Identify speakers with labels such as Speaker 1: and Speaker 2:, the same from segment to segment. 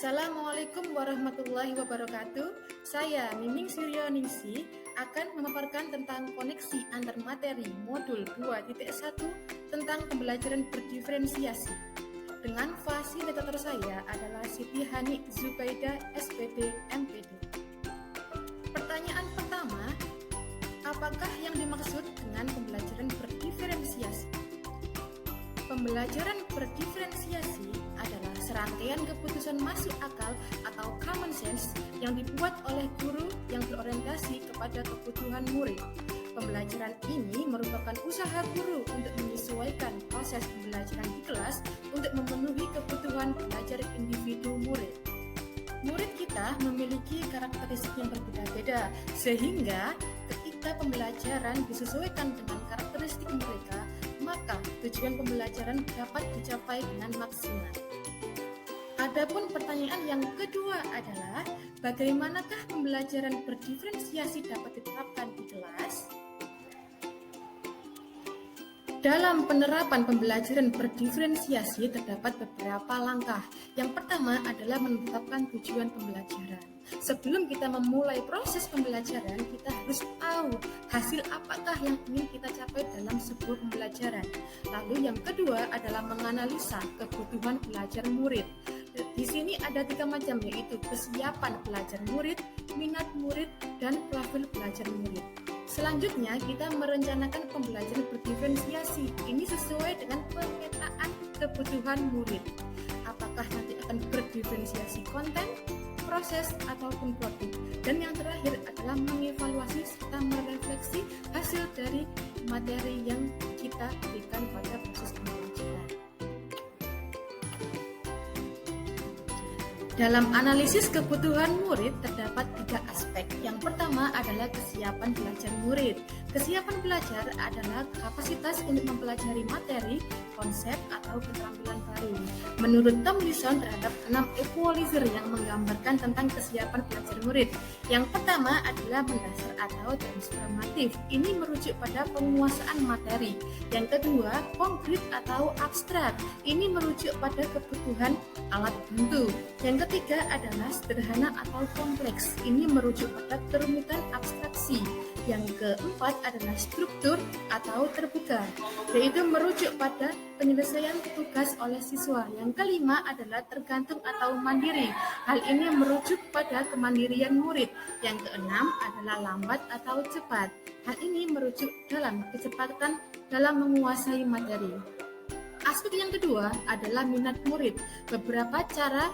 Speaker 1: Assalamualaikum warahmatullahi wabarakatuh. Saya Miming Suryoningsi akan memaparkan tentang koneksi antar materi modul 2.1 tentang pembelajaran berdiferensiasi. Dengan fasilitator saya adalah Siti Hani Zubaida SPD MPD. Pertanyaan pertama, apakah yang dimaksud dengan pembelajaran berdiferensiasi? Pembelajaran berdiferensiasi adalah serangkaian keputusan masuk akal atau common sense yang dibuat oleh guru yang berorientasi kepada kebutuhan murid. Pembelajaran ini merupakan usaha guru untuk menyesuaikan proses pembelajaran di kelas untuk memenuhi kebutuhan belajar individu murid. Murid kita memiliki karakteristik yang berbeda-beda, sehingga ketika pembelajaran disesuaikan dengan karakteristik mereka, maka tujuan pembelajaran dapat dicapai dengan maksimal. Adapun pertanyaan yang kedua adalah, bagaimanakah pembelajaran berdiferensiasi dapat diterapkan di kelas? Dalam penerapan pembelajaran berdiferensiasi terdapat beberapa langkah. Yang pertama adalah menetapkan tujuan pembelajaran. Sebelum kita memulai proses pembelajaran, kita harus tahu hasil apakah yang ingin kita capai dalam sebuah pembelajaran. Lalu yang kedua adalah menganalisa kebutuhan belajar murid. Di sini ada 3 macam, yaitu kesiapan belajar murid, minat murid, dan profil belajar murid. Selanjutnya, kita merencanakan pembelajaran berdiferensiasi. Ini sesuai dengan pemetaan kebutuhan murid. Apakah nanti akan berdiferensiasi konten, proses, ataupun produk. Dan yang terakhir adalah mengevaluasi serta merefleksi hasil dari materi yang kita berikan pada proses pembelajaran. Dalam analisis kebutuhan murid terdapat 3 aspek. Yang pertama adalah kesiapan belajar murid. Kesiapan belajar adalah kapasitas untuk mempelajari materi, konsep, atau keterampilan baru. Menurut Tomlinson terhadap 6 equalizer yang menggambarkan tentang kesiapan belajar murid. Yang pertama adalah mendasar atau transformatif. Ini merujuk pada penguasaan materi. Yang kedua, konkret atau abstrak. Ini merujuk pada kebutuhan alat bantu. Yang ketiga adalah sederhana atau kompleks. Ini merujuk pada kerumitan abstraksi. Yang keempat adalah struktur atau terbuka, yaitu merujuk pada penyelesaian tugas oleh siswa. Yang kelima adalah tergantung atau mandiri. Hal ini merujuk pada kemandirian murid. Yang keenam adalah lambat atau cepat. Hal ini merujuk dalam kecepatan dalam menguasai materi. Aspek yang kedua adalah minat murid. Beberapa cara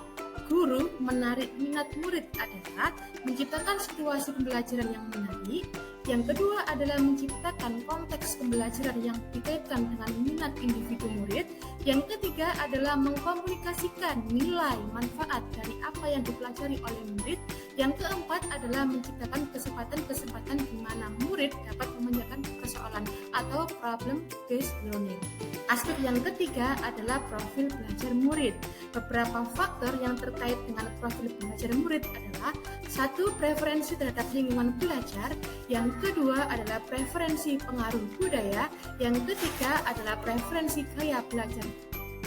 Speaker 1: guru menarik minat murid adalah menciptakan situasi pembelajaran yang menarik. Yang kedua adalah menciptakan konteks pembelajaran yang dikaitkan dengan minat individu murid. Yang ketiga adalah mengkomunikasikan nilai manfaat dari apa yang dipelajari oleh murid. Yang keempat adalah menciptakan kesempatan-kesempatan di mana murid dapat memecahkan persoalan atau problem-based learning. Aspek yang ketiga adalah profil belajar murid. Beberapa faktor yang terkait dengan profil belajar murid adalah: 1. Preferensi terhadap lingkungan belajar. Yang kedua adalah preferensi pengaruh budaya. Yang ketiga adalah preferensi gaya belajar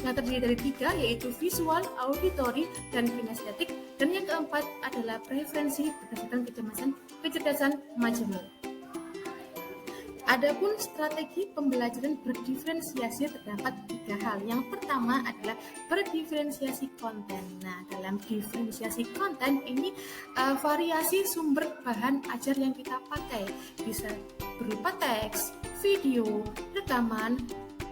Speaker 1: yang terdiri dari 3, yaitu visual, auditory, dan kinestetik. Dan yang keempat adalah preferensi berdasarkan kecerdasan manajemen. Adapun strategi pembelajaran berdiferensiasi terdapat 3 hal. Yang pertama adalah berdiferensiasi konten. Nah, dalam diferensiasi konten ini variasi sumber bahan ajar yang kita pakai bisa berupa teks, video, rekaman,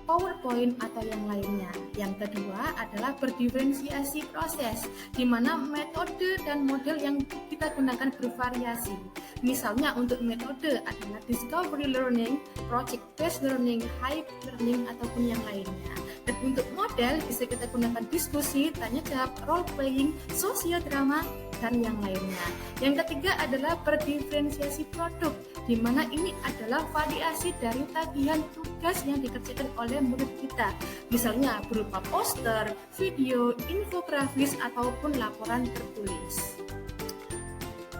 Speaker 1: PowerPoint, atau yang lainnya. Yang kedua adalah berdiferensiasi proses, di mana metode dan model yang kita gunakan bervariasi. Misalnya untuk metode adalah discovery learning, project-based learning, hybrid learning, ataupun yang lainnya. Dan untuk model bisa kita gunakan diskusi, tanya jawab, role playing, sosial drama, dan yang lainnya. Yang ketiga adalah berdiferensiasi produk, di mana ini adalah variasi dari tagihan tugas yang dikerjakan oleh murid kita. Misalnya berupa poster, video, infografis, ataupun laporan tertulis.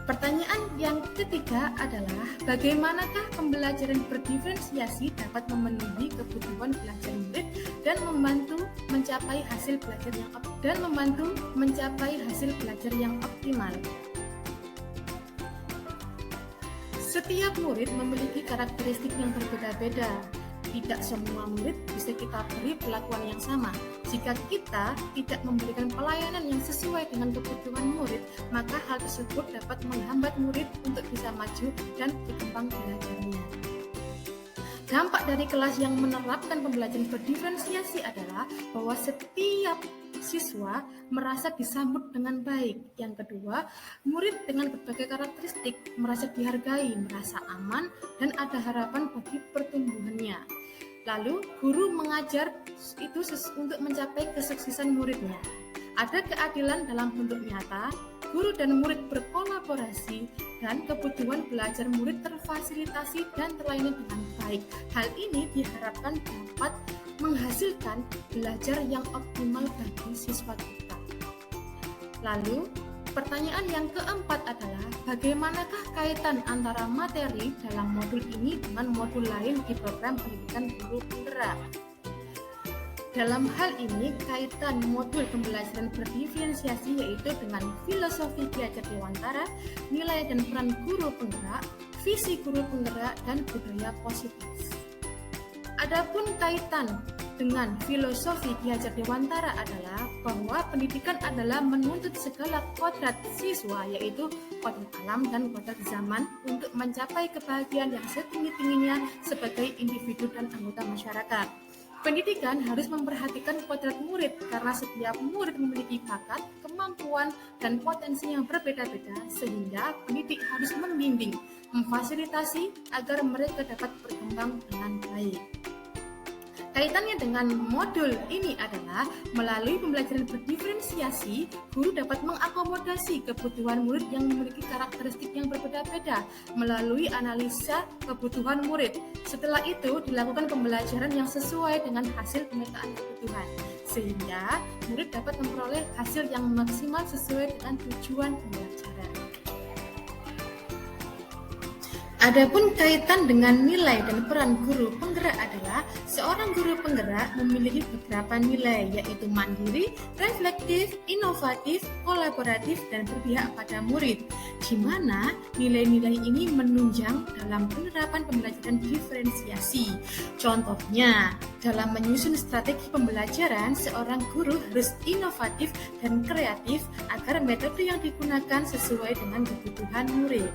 Speaker 1: Pertanyaan yang ketiga adalah bagaimanakah pembelajaran berdiferensiasi dapat memenuhi kebutuhan belajar murid dan membantu mencapai hasil belajar yang optimal. Setiap murid memiliki karakteristik yang berbeda-beda. Tidak semua murid bisa kita beri perlakuan yang sama. Jika kita tidak memberikan pelayanan yang sesuai dengan kebutuhan murid, maka hal tersebut dapat menghambat murid untuk bisa maju dan berkembang belajarnya. Dampak dari kelas yang menerapkan pembelajaran berdiferensiasi adalah bahwa setiap siswa merasa disambut dengan baik. Yang kedua, murid dengan berbagai karakteristik merasa dihargai, merasa aman, dan ada harapan bagi pertumbuhannya. Lalu, guru mengajar itu untuk mencapai kesuksesan muridnya. Ada keadilan dalam bentuk nyata, guru dan murid berkolaborasi, dan kebutuhan belajar murid terfasilitasi dan terlayani dengan baik. Hal ini diharapkan dapat menghasilkan belajar yang optimal bagi siswa kita. Lalu, pertanyaan yang keempat adalah bagaimanakah kaitan antara materi dalam modul ini dengan modul lain di program pendidikan guru penggerak? Dalam hal ini, kaitan modul pembelajaran berdiferensiasi yaitu dengan filosofi Ki Hajar Dewantara, nilai dan peran guru penggerak, visi guru penggerak, dan budaya positif. Adapun kaitan dengan filosofi Ki Hajar Dewantara adalah bahwa pendidikan adalah menuntut segala kodrat siswa, yaitu kodrat alam dan kodrat zaman, untuk mencapai kebahagiaan yang setinggi-tingginya sebagai individu dan anggota masyarakat. Pendidikan harus memperhatikan kodrat murid karena setiap murid memiliki bakat, kemampuan, dan potensi yang berbeda-beda, sehingga pendidik harus membimbing, memfasilitasi agar mereka dapat berkembang dengan baik. Kaitannya dengan modul ini adalah melalui pembelajaran berdiferensiasi, guru dapat mengakomodasi kebutuhan murid yang memiliki karakteristik yang berbeda-beda melalui analisa kebutuhan murid. Setelah itu dilakukan pembelajaran yang sesuai dengan hasil pemetaan kebutuhan, sehingga murid dapat memperoleh hasil yang maksimal sesuai dengan tujuan pembelajaran. Adapun kaitan dengan nilai dan peran guru penggerak adalah seorang guru penggerak memiliki beberapa nilai, yaitu mandiri, reflektif, inovatif, kolaboratif, dan berpihak pada murid, di mana nilai-nilai ini menunjang dalam penerapan pembelajaran diferensiasi. Contohnya, dalam menyusun strategi pembelajaran, seorang guru harus inovatif dan kreatif agar metode yang digunakan sesuai dengan kebutuhan murid.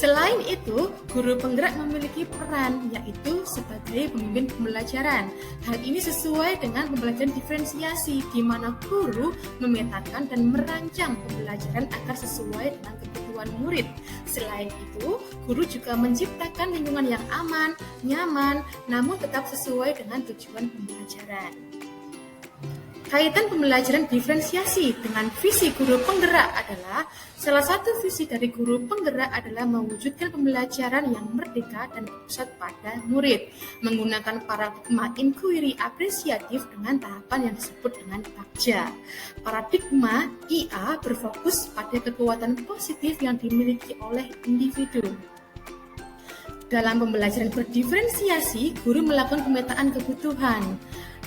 Speaker 1: Selain itu, guru penggerak memiliki peran, yaitu sebagai pemimpin pembelajaran. Hal ini sesuai dengan pembelajaran diferensiasi, di mana guru memetakan dan merancang pembelajaran agar sesuai dengan kebutuhan murid. Selain itu, guru juga menciptakan lingkungan yang aman, nyaman, namun tetap sesuai dengan tujuan pembelajaran. Kaitan pembelajaran diferensiasi dengan visi guru penggerak adalah salah satu visi dari guru penggerak adalah mewujudkan pembelajaran yang merdeka dan berpusat pada murid, menggunakan paradigma inquiry apresiatif dengan tahapan yang disebut dengan PAKJA. Paradigma IA berfokus pada kekuatan positif yang dimiliki oleh individu. Dalam pembelajaran berdiferensiasi, guru melakukan pemetaan kebutuhan.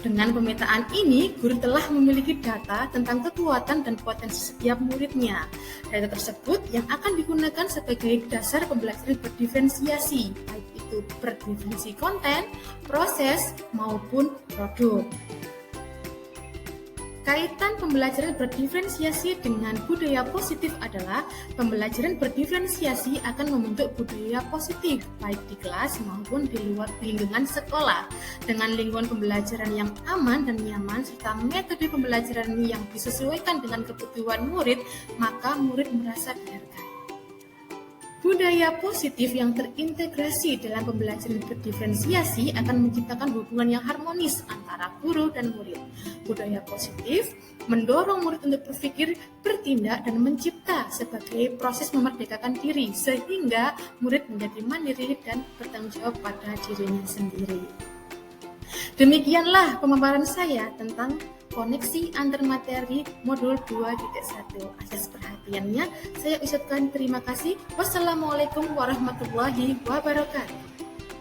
Speaker 1: Dengan pemetaan ini, guru telah memiliki data tentang kekuatan dan potensi setiap muridnya. Data tersebut yang akan digunakan sebagai dasar pembelajaran berdiferensiasi, baik itu berdefinisi konten, proses, maupun produk. Kaitan pembelajaran berdiferensiasi dengan budaya positif adalah pembelajaran berdiferensiasi akan membentuk budaya positif baik di kelas maupun di luar lingkungan sekolah. Dengan lingkungan pembelajaran yang aman dan nyaman serta metode pembelajaran yang disesuaikan dengan kebutuhan murid, maka murid merasa dihargai. Budaya positif yang terintegrasi dalam pembelajaran berdiferensiasi akan menciptakan hubungan yang harmonis antara guru dan murid. Budaya positif mendorong murid untuk berpikir, bertindak, dan mencipta sebagai proses memerdekakan diri, sehingga murid menjadi mandiri dan bertanggung jawab pada dirinya sendiri. Demikianlah pemaparan saya tentang koneksi antar materi modul 2.1. Atas perhatian. perhatiannya. Saya ucapkan terima kasih. Wassalamualaikum warahmatullahi wabarakatuh.